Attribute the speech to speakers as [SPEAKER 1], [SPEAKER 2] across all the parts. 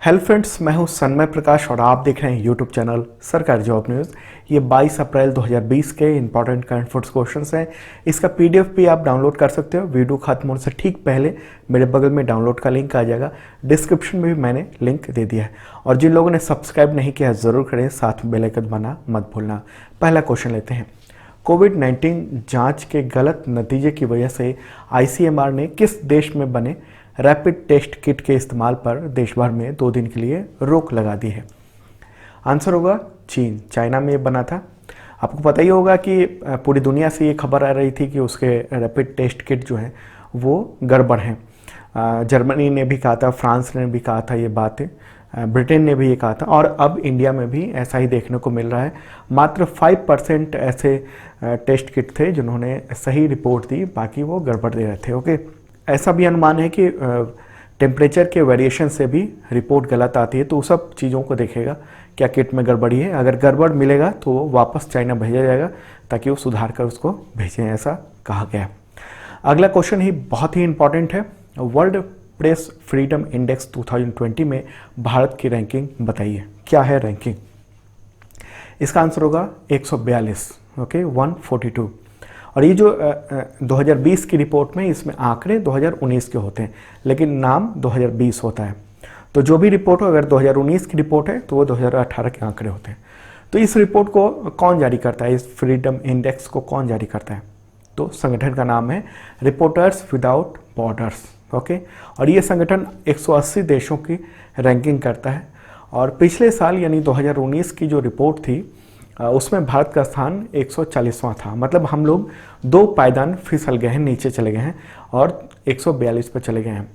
[SPEAKER 1] Hello friends, मैं हूं सन्मय प्रकाश और आप देख रहे हैं यूट्यूब चैनल सरकारी जॉब न्यूज़। ये 22 अप्रैल 2020 के इंपॉर्टेंट करंट अफेयर्स क्वेश्चंस हैं। इसका पीडीएफ भी आप डाउनलोड कर सकते हो। वीडियो खत्म होने से ठीक पहले मेरे बगल में डाउनलोड का लिंक आ जाएगा। डिस्क्रिप्शन में भी मैंने लिंक दे दिया है। और जिन लोगों ने सब्सक्राइब नहीं किया ज़रूर करें, साथ में बेल आइकन दबाना मत भूलना। पहला क्वेश्चन लेते हैं। कोविड-19 जाँच के गलत नतीजे की वजह से ICMR ने किस देश में बने रैपिड टेस्ट किट के इस्तेमाल पर देश भर में 2 दिन के लिए रोक लगा दी है? आंसर होगा चीन। चाइना में ये बना था। आपको पता ही होगा कि पूरी दुनिया से ये खबर आ रही थी कि उसके रैपिड टेस्ट किट जो हैं वो गड़बड़ हैं। जर्मनी ने भी कहा था, फ्रांस ने भी कहा था ये बातें, ब्रिटेन ने भी ये कहा था और अब इंडिया में भी ऐसा ही देखने को मिल रहा है। मात्र 5% ऐसे टेस्ट किट थे जिन्होंने सही रिपोर्ट दी, बाकी वो गड़बड़ दे रहे थे। ओके, ऐसा भी अनुमान है कि टेम्परेचर के वेरिएशन से भी रिपोर्ट गलत आती है, तो उस सब चीज़ों को देखेगा क्या किट में गड़बड़ी है। अगर गड़बड़ मिलेगा तो वो वापस चाइना भेजा जाएगा ताकि वो सुधार कर उसको भेजें, ऐसा कहा गया है। अगला क्वेश्चन ही बहुत ही इंपॉर्टेंट है। वर्ल्ड प्रेस फ्रीडम इंडेक्स 2020 में भारत की रैंकिंग बताइए। क्या है रैंकिंग? इसका आंसर होगा 142। ओके, 142। और ये जो 2020 की रिपोर्ट में इसमें आंकड़े 2019 के होते हैं, लेकिन नाम 2020 होता है। तो जो भी रिपोर्ट हो, अगर 2019 की रिपोर्ट है तो वो 2018 के आंकड़े होते हैं। तो इस रिपोर्ट को कौन जारी करता है? इस फ्रीडम इंडेक्स को कौन जारी करता है? तो संगठन का नाम है रिपोर्टर्स विदाउट बॉर्डर्स। ओके, और ये संगठन 180 देशों की रैंकिंग करता है। और पिछले साल यानी 2019 की जो रिपोर्ट थी उसमें भारत का स्थान 140वां था। मतलब हम लोग 2 पायदान फिसल गए हैं, नीचे चले गए हैं और 142 पर चले गए हैं।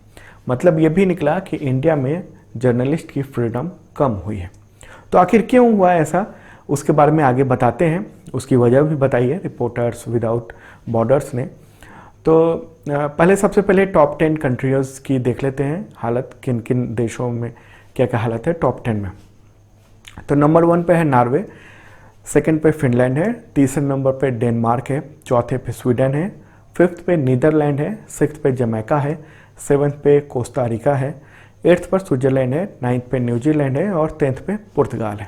[SPEAKER 1] मतलब ये भी निकला कि इंडिया में जर्नलिस्ट की फ्रीडम कम हुई है। तो आखिर क्यों हुआ ऐसा, उसके बारे में आगे बताते हैं। उसकी वजह भी बताई है रिपोर्टर्स विदाउट बॉर्डर्स ने। तो पहले सबसे पहले टॉप 10 कंट्रीज़ की देख लेते हैं हालत, किन किन देशों में क्या क्या हालत है टॉप 10 में। तो नंबर 1 पे है नॉर्वे, सेकंड पे फिनलैंड है, तीसरे नंबर पे डेनमार्क है, चौथे पे स्वीडन है, फिफ्थ पे नीदरलैंड है, सिक्स्थ पे जमैका है, सेवन्थ पे कोस्टा रिका है, एट्थ पर स्विट्जरलैंड है, नाइन्थ पे न्यूजीलैंड है और 10th पे पुर्तगाल है।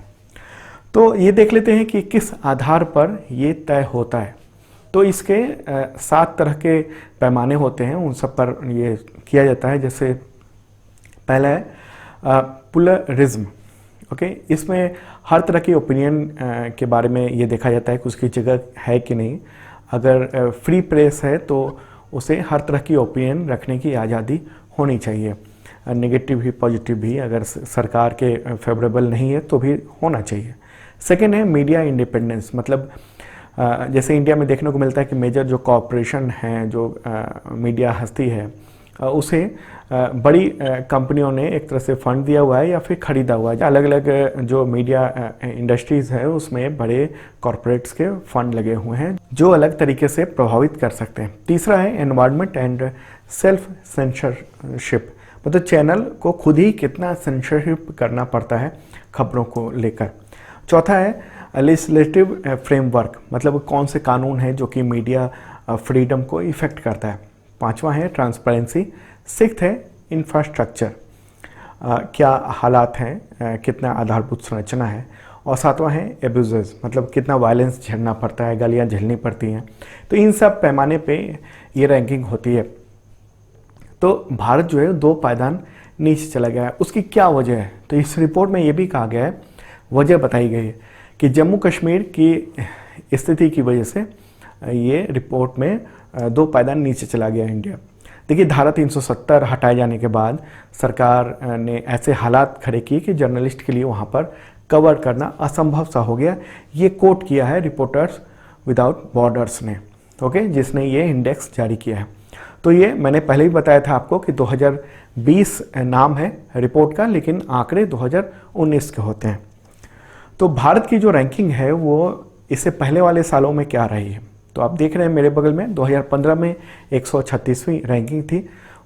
[SPEAKER 1] तो ये देख लेते हैं कि किस आधार पर ये तय होता है। तो इसके 7 तरह के पैमाने होते हैं, उन सब पर ये किया जाता है। जैसे पहला है प्लुरलिज्म। ओके, इसमें हर तरह की ओपिनियन के बारे में ये देखा जाता है कि उसकी जगह है कि नहीं। अगर फ्री प्रेस है तो उसे हर तरह की ओपिनियन रखने की आज़ादी होनी चाहिए, नेगेटिव भी पॉजिटिव भी। अगर सरकार के फेवरेबल नहीं है तो भी होना चाहिए। सेकेंड है मीडिया इंडिपेंडेंस। मतलब जैसे इंडिया में देखने को मिलता है कि मेजर जो कॉरपोरेशन है, जो मीडिया हस्ती है, उसे बड़ी कंपनियों ने एक तरह से फंड दिया हुआ है या फिर खरीदा हुआ है। अलग अलग जो मीडिया इंडस्ट्रीज़ है उसमें बड़े कॉरपोरेट्स के फंड लगे हुए हैं जो अलग तरीके से प्रभावित कर सकते हैं। तीसरा है एनवायरनमेंट एंड सेल्फ सेंसरशिप। मतलब चैनल को खुद ही कितना सेंसरशिप करना पड़ता है खबरों को लेकर। चौथा है लेजिस्लेटिव फ्रेमवर्क। मतलब कौन से कानून हैं जो कि मीडिया फ्रीडम को इफ़ेक्ट करता है। पांचवा है ट्रांसपेरेंसी। सिक्स्थ है इंफ्रास्ट्रक्चर, क्या हालात हैं, कितना आधारभूत संरचना है। और सातवां है एब्यूजेस, मतलब कितना वायलेंस झेलना पड़ता है, गालियाँ झेलनी पड़ती हैं। तो इन सब पैमाने पे ये रैंकिंग होती है। तो भारत जो है 2 पायदान नीचे चला गया है। उसकी क्या वजह है? तो इस रिपोर्ट में ये भी कहा गया है, वजह बताई गई है कि जम्मू कश्मीर की स्थिति की वजह से ये रिपोर्ट में 2 पायदान नीचे चला गया इंडिया। देखिए, धारा 370 हटाए जाने के बाद सरकार ने ऐसे हालात खड़े किए कि जर्नलिस्ट के लिए वहाँ पर कवर करना असंभव सा हो गया। ये कोट किया है रिपोर्टर्स विदाउट बॉर्डर्स ने, ओके, जिसने ये इंडेक्स जारी किया है। तो ये मैंने पहले ही बताया था आपको कि 2020 नाम है रिपोर्ट का, लेकिन आंकड़े 2019 के होते हैं। तो भारत की जो रैंकिंग है वो इससे पहले वाले सालों में क्या रही है? तो आप देख रहे हैं मेरे बगल में 2015 में 136वीं रैंकिंग थी,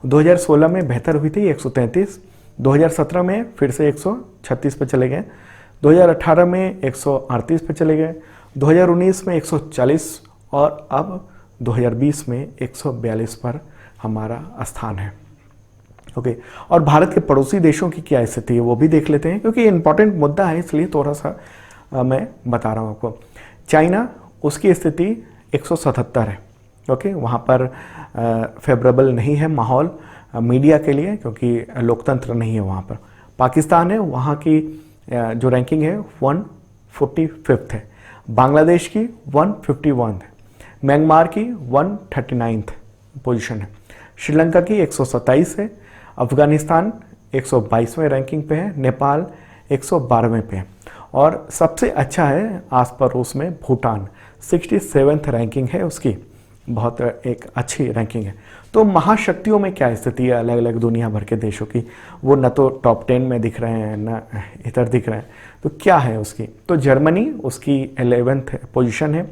[SPEAKER 1] 2016 में बेहतर हुई थी 133, 2017 में फिर से 136 पर चले गए, 2018 में 138 पर चले गए, 2019 में 140 और अब 2020 में 142 पर हमारा स्थान है। ओके, और भारत के पड़ोसी देशों की क्या स्थिति है वो भी देख लेते हैं, क्योंकि इंपॉर्टेंट मुद्दा है, इसलिए थोड़ा सा मैं बता रहा हूँ आपको। चाइना, उसकी स्थिति 177 है। ओके, वहाँ पर फेवरेबल नहीं है माहौल मीडिया के लिए, क्योंकि लोकतंत्र नहीं है वहाँ पर। पाकिस्तान है, वहाँ की जो रैंकिंग है 145 है। बांग्लादेश की 151 है। म्यांमार की 139 पोजीशन है। श्रीलंका की 127 है। अफगानिस्तान 122वें रैंकिंग पे है। नेपाल 112वें पे है। और सबसे अच्छा है आस पड़ोस में भूटान, 67th रैंकिंग है उसकी, बहुत एक अच्छी रैंकिंग है। तो महाशक्तियों में क्या स्थिति है अलग अलग दुनिया भर के देशों की, वो न तो टॉप 10 में दिख रहे हैं न इधर दिख रहे हैं। तो क्या है उसकी, तो जर्मनी उसकी 11th पोजीशन है।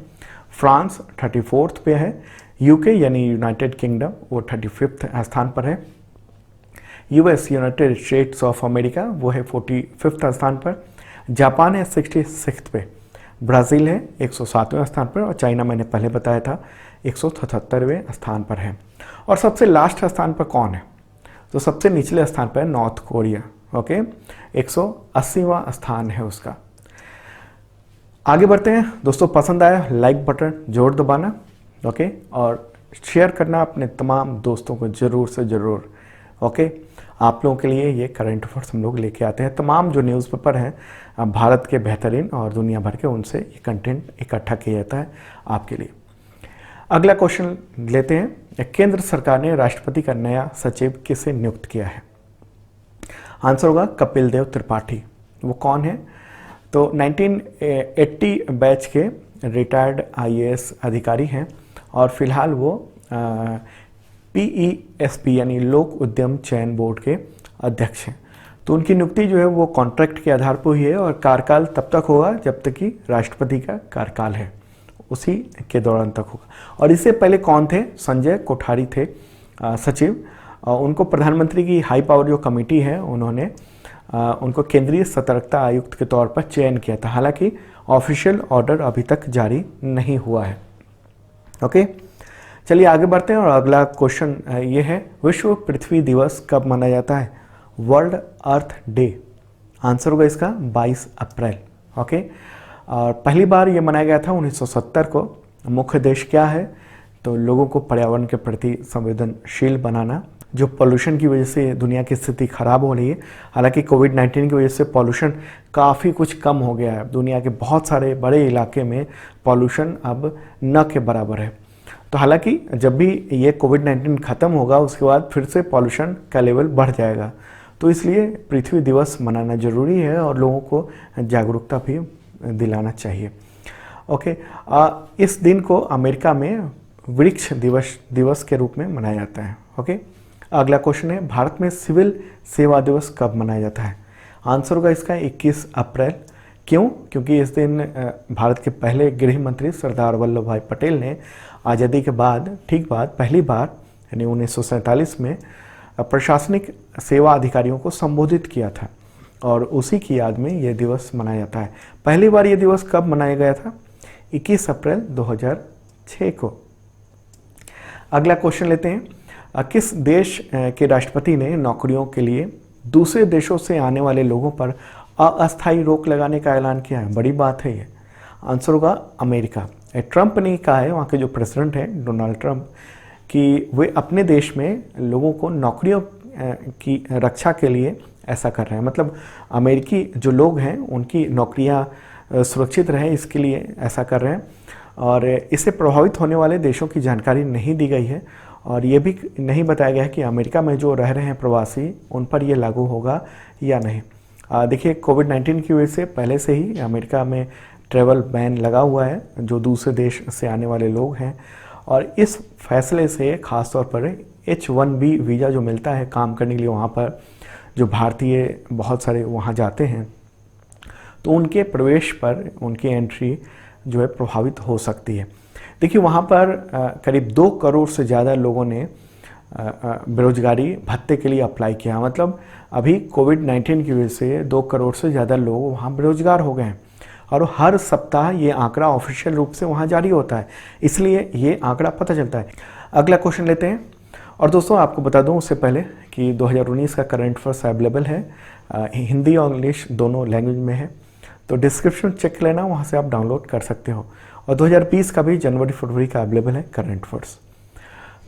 [SPEAKER 1] फ्रांस 34th पे है। यूके यानी यूनाइटेड किंगडम वो 35th स्थान पर है। US United states of America वो है 45th स्थान पर। जापान है 66th पे। ब्राज़ील है 107वें स्थान पर। और चाइना मैंने पहले बताया था 177वें स्थान पर है। और सबसे लास्ट स्थान पर कौन है, तो सबसे निचले स्थान पर है नॉर्थ कोरिया। ओके, 180वां स्थान है उसका। आगे बढ़ते हैं दोस्तों, पसंद आया लाइक बटन जोर दबाना, ओके, और शेयर करना अपने तमाम दोस्तों को ज़रूर से ज़रूर। ओके, आप लोगों के लिए ये करंट अफेयर्स हम लोग लेके आते हैं, तमाम जो न्यूज़पेपर हैं भारत के बेहतरीन और दुनिया भर के, उनसे ये कंटेंट इकट्ठा किया जाता है आपके लिए। अगला क्वेश्चन लेते हैं, केंद्र सरकार ने राष्ट्रपति का नया सचिव किसे नियुक्त किया है? आंसर होगा कपिल देव त्रिपाठी। वो कौन है? तो 1980 बैच के रिटायर्ड आईएएस अधिकारी हैं और फिलहाल वो PESP यानी लोक उद्यम चयन बोर्ड के अध्यक्ष हैं। तो उनकी नियुक्ति जो है वो कॉन्ट्रैक्ट के आधार पर हुई है और कार्यकाल तब तक होगा जब तक कि राष्ट्रपति का कार्यकाल है, उसी के दौरान तक होगा। और इससे पहले कौन थे? संजय कोठारी थे सचिव। उनको प्रधानमंत्री की हाई पावर जो कमेटी है उन्होंने उनको केंद्रीय सतर्कता आयुक्त के तौर पर चयन किया था। हालांकि ऑफिशियल ऑर्डर अभी तक जारी नहीं हुआ है। ओके, चलिए आगे बढ़ते हैं और अगला क्वेश्चन ये है, विश्व पृथ्वी दिवस कब मनाया जाता है? वर्ल्ड अर्थ डे। आंसर होगा इसका 22 अप्रैल। ओके, और पहली बार ये मनाया गया था 1970 को। मुख्य उद्देश्य क्या है? तो लोगों को पर्यावरण के प्रति संवेदनशील बनाना। जो पॉल्यूशन की वजह से दुनिया की स्थिति खराब हो रही है, हालांकि कोविड-19 की वजह से पॉल्यूशन काफ़ी कुछ कम हो गया है। दुनिया के बहुत सारे बड़े इलाके में पॉल्यूशन अब न के बराबर है। तो हालांकि जब भी ये कोविड-19 ख़त्म होगा उसके बाद फिर से पॉल्यूशन का लेवल बढ़ जाएगा। तो इसलिए पृथ्वी दिवस मनाना ज़रूरी है और लोगों को जागरूकता भी दिलाना चाहिए। ओके, इस दिन को अमेरिका में वृक्ष दिवस के रूप में मनाया जाता है। ओके, अगला क्वेश्चन है, भारत में सिविल सेवा दिवस कब मनाया जाता है? आंसर होगा इसका 21 अप्रैल। क्यों? क्योंकि इस दिन भारत के पहले गृह मंत्री सरदार वल्लभ भाई पटेल ने आज़ादी के बाद ठीक बाद पहली बार यानी 1947 में प्रशासनिक सेवा अधिकारियों को संबोधित किया था और उसी की याद में यह दिवस मनाया जाता है। पहली बार यह दिवस कब मनाया गया था? 21 अप्रैल 2006 को। अगला क्वेश्चन लेते हैं, किस देश के राष्ट्रपति ने नौकरियों के लिए दूसरे देशों से आने वाले लोगों पर अस्थायी रोक लगाने का ऐलान किया है? बड़ी बात है ये। आंसर होगा अमेरिका। ट्रंप ने कहा है, वहाँ के जो प्रेसिडेंट हैं डोनाल्ड ट्रंप, कि वे अपने देश में लोगों को नौकरियों की रक्षा के लिए ऐसा कर रहे हैं। मतलब अमेरिकी जो लोग हैं उनकी नौकरियां सुरक्षित रहें, इसके लिए ऐसा कर रहे हैं। और इससे प्रभावित होने वाले देशों की जानकारी नहीं दी गई है और ये भी नहीं बताया गया है कि अमेरिका में जो रह रहे हैं प्रवासी उन पर ये लागू होगा या नहीं। देखिए, कोविड-19 की वजह से पहले से ही अमेरिका में ट्रैवल बैन लगा हुआ है जो दूसरे देश से आने वाले लोग हैं। और इस फैसले से ख़ास तौर पर H-1B वीज़ा जो मिलता है काम करने के लिए, वहाँ पर जो भारतीय बहुत सारे वहाँ जाते हैं, तो उनके प्रवेश पर उनकी एंट्री जो है प्रभावित हो सकती है। देखिए, वहाँ पर करीब 2 करोड़ से ज़्यादा लोगों ने बेरोजगारी भत्ते के लिए अप्लाई किया। मतलब अभी कोविड-19 की वजह से 2 करोड़ से ज़्यादा लोग वहाँ बेरोजगार हो गए हैं और हर सप्ताह ये आंकड़ा ऑफिशियल रूप से वहाँ जारी होता है, इसलिए ये आंकड़ा पता चलता है। अगला क्वेश्चन लेते हैं। और दोस्तों, आपको बता दूं उससे पहले कि 2019 का करंट अफेयर्स अवेलेबल है, हिंदी और इंग्लिश दोनों लैंग्वेज में है, तो डिस्क्रिप्शन चेक लेना, वहाँ से आप डाउनलोड कर सकते हो। और 2020 का भी जनवरी फरवरी का अवेलेबल है करंट अफेयर्स,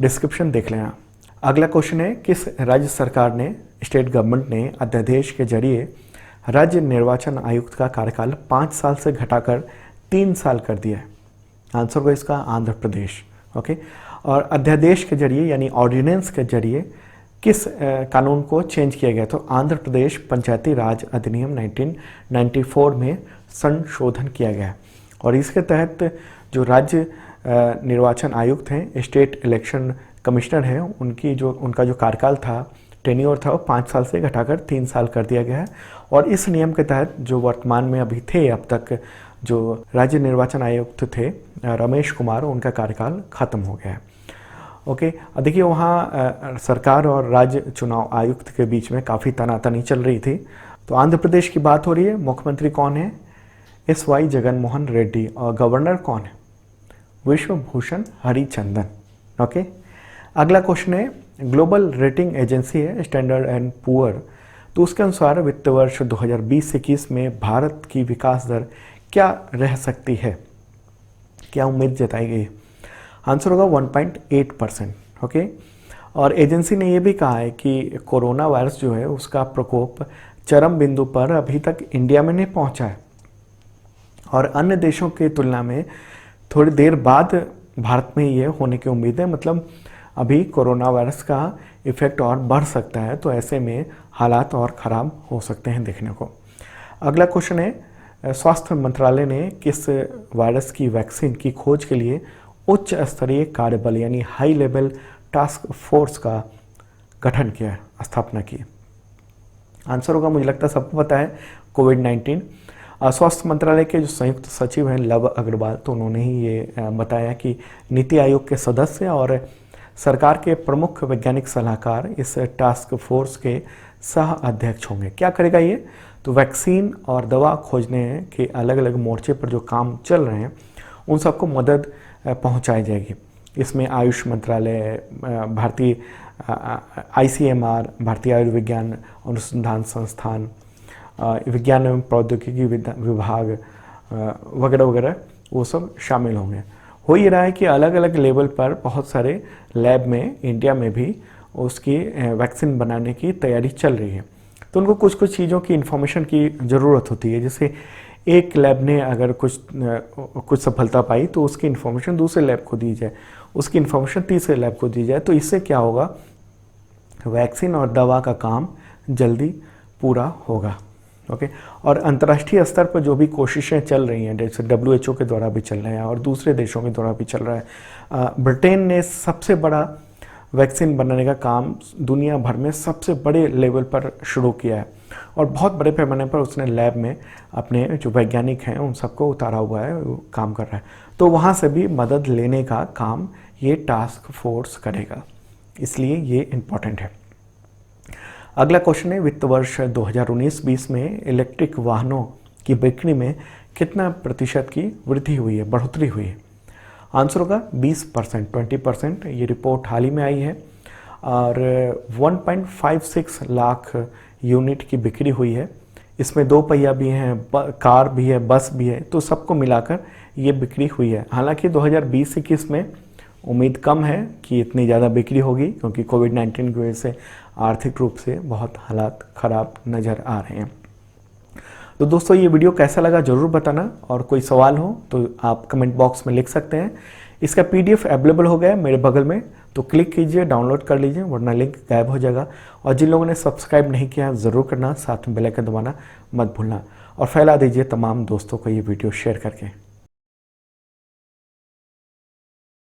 [SPEAKER 1] डिस्क्रिप्शन देख लेना। अगला क्वेश्चन है, किस राज्य सरकार ने, स्टेट गवर्नमेंट ने अध्यादेश के जरिए राज्य निर्वाचन आयुक्त का कार्यकाल 5 साल से घटाकर 3 साल कर दिया है? आंसर होगा इसका आंध्र प्रदेश। ओके, और अध्यादेश के जरिए यानी ऑर्डिनेंस के जरिए किस कानून को चेंज किया गया? तो आंध्र प्रदेश पंचायती राज अधिनियम 1994 में संशोधन किया गया है। और इसके तहत जो राज्य निर्वाचन आयुक्त हैं, स्टेट इलेक्शन कमिश्नर हैं, उनका जो कार्यकाल था, टेन्योर था, वो 5 साल से घटाकर 3 साल कर दिया गया है। और इस नियम के तहत जो वर्तमान में अभी थे, अब तक जो राज्य निर्वाचन आयुक्त थे रमेश कुमार, उनका कार्यकाल खत्म हो गया है। ओके, देखिए वहाँ सरकार और राज्य चुनाव आयुक्त के बीच में काफ़ी तनातनी चल रही थी। तो आंध्र प्रदेश की बात हो रही है, मुख्यमंत्री कौन है? SY जगनमोहन रेड्डी। और गवर्नर कौन है? विश्वभूषण हरिचंदन। ओके, अगला क्वेश्चन है, ग्लोबल रेटिंग एजेंसी है स्टैंडर्ड एंड पुअर, तो उसके अनुसार वित्त वर्ष 2020-21 में भारत की विकास दर क्या रह सकती है? क्या उम्मीद जताई गई? आंसर होगा 1.8%। ओके, और एजेंसी ने यह भी कहा है कि कोरोना वायरस जो है उसका प्रकोप चरम बिंदु पर अभी तक इंडिया में नहीं पहुंचा है, और अन्य देशों की तुलना में थोड़ी देर बाद भारत में ये होने की उम्मीद है। मतलब अभी कोरोना वायरस का इफेक्ट और बढ़ सकता है, तो ऐसे में हालात और ख़राब हो सकते हैं देखने को। अगला क्वेश्चन है, स्वास्थ्य मंत्रालय ने किस वायरस की वैक्सीन की खोज के लिए उच्च स्तरीय कार्यबल यानी हाई लेवल टास्क फोर्स का गठन किया, स्थापना की? आंसर होगा, मुझे लगता है सबको पता है, कोविड-19। स्वास्थ्य मंत्रालय के जो संयुक्त सचिव हैं लव अग्रवाल, तो उन्होंने ही ये बताया कि नीति आयोग के सदस्य और सरकार के प्रमुख वैज्ञानिक सलाहकार इस टास्क फोर्स के सह अध्यक्ष होंगे। क्या करेगा ये? तो वैक्सीन और दवा खोजने के अलग अलग मोर्चे पर जो काम चल रहे हैं उन सबको मदद पहुंचाई जाएगी। इसमें आयुष मंत्रालय, भारतीय ICMR, भारतीय आयुर्विज्ञान अनुसंधान संस्थान, विज्ञान एवं प्रौद्योगिकी विभाग वगैरह वगैरह वो सब शामिल होंगे। हो ये रहा है कि अलग अलग लेवल पर बहुत सारे लैब में इंडिया में भी उसकी वैक्सीन बनाने की तैयारी चल रही है। तो उनको कुछ कुछ चीज़ों की इन्फॉर्मेशन की ज़रूरत होती है। जैसे एक लैब ने अगर कुछ सफलता पाई तो उसकी इन्फॉर्मेशन दूसरे लैब को दी जाए, उसकी इन्फॉर्मेशन तीसरे लैब को दी जाए। तो इससे क्या होगा, वैक्सीन और दवा का काम जल्दी पूरा होगा। ओके, और अंतर्राष्ट्रीय स्तर पर जो भी कोशिशें चल रही हैं, जैसे WHO के द्वारा भी चल रहे हैं और दूसरे देशों के द्वारा भी चल रहा है। ब्रिटेन ने सबसे बड़ा वैक्सीन बनाने का काम दुनिया भर में सबसे बड़े लेवल पर शुरू किया है, और बहुत बड़े पैमाने पर उसने लैब में अपने जो वैज्ञानिक हैं उन सबको उतारा हुआ है, वो काम कर रहा है। तो वहाँ से भी मदद लेने का काम ये टास्क फोर्स करेगा, इसलिए ये इम्पॉर्टेंट है। अगला क्वेश्चन है, वित्त वर्ष 2019-20 में इलेक्ट्रिक वाहनों की बिक्री में कितना प्रतिशत की वृद्धि हुई है, बढ़ोतरी हुई है? आंसर होगा 20%, 20%। ये रिपोर्ट हाल ही में आई है, और 1.56 लाख यूनिट की बिक्री हुई है। इसमें 2 पहिया भी हैं, कार भी है, बस भी है, तो सबको मिलाकर ये बिक्री हुई है। हालांकि 2020-21 में उम्मीद कम है कि इतनी ज़्यादा बिक्री होगी, क्योंकि कोविड-19 की वजह से आर्थिक रूप से बहुत हालात ख़राब नज़र आ रहे हैं। तो दोस्तों, ये वीडियो कैसा लगा ज़रूर बताना, और कोई सवाल हो तो आप कमेंट बॉक्स में लिख सकते हैं। इसका PDF अवेलेबल हो गया है मेरे बगल में, तो क्लिक कीजिए, डाउनलोड कर लीजिए, वरना लिंक गायब हो जाएगा। और जिन लोगों ने सब्सक्राइब नहीं किया ज़रूर करना, साथ में बेल आइकन दबाना मत भूलना, और फैला दीजिए तमाम दोस्तों को ये वीडियो शेयर करके।